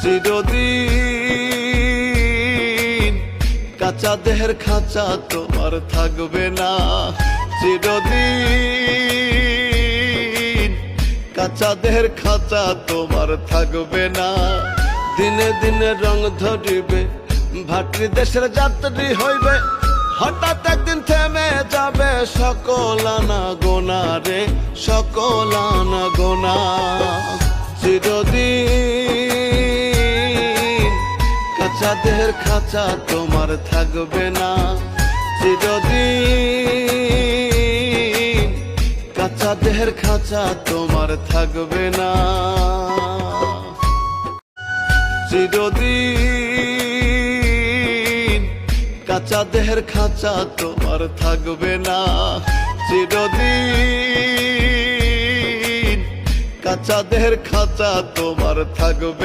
চিরদিন কাঁচা দেহের খাঁচা তোমার থাকবে না, চিরদিন কাঁচা দেহের খাঁচা তোমার থাকবে না। দিনে দিনে রং ধরিবে, ভাতৃ দেশের যাত্রী হইবে, হঠাৎ একদিন থেমে যাবে সকল আনা গোনা রে, সকল আনা গোনা। চিরদিন কাঁচা দেহের খাঁচা তোমার থাকবে না, চিরদিন কাঁচা দেহের খাঁচা তোমার থাকবে না। চিরদিন কাঁচা দেহের খাঁচা তোমার থাকবে না, চিরদিন কাঁচা দেহের খাঁচা তোমার থাকবে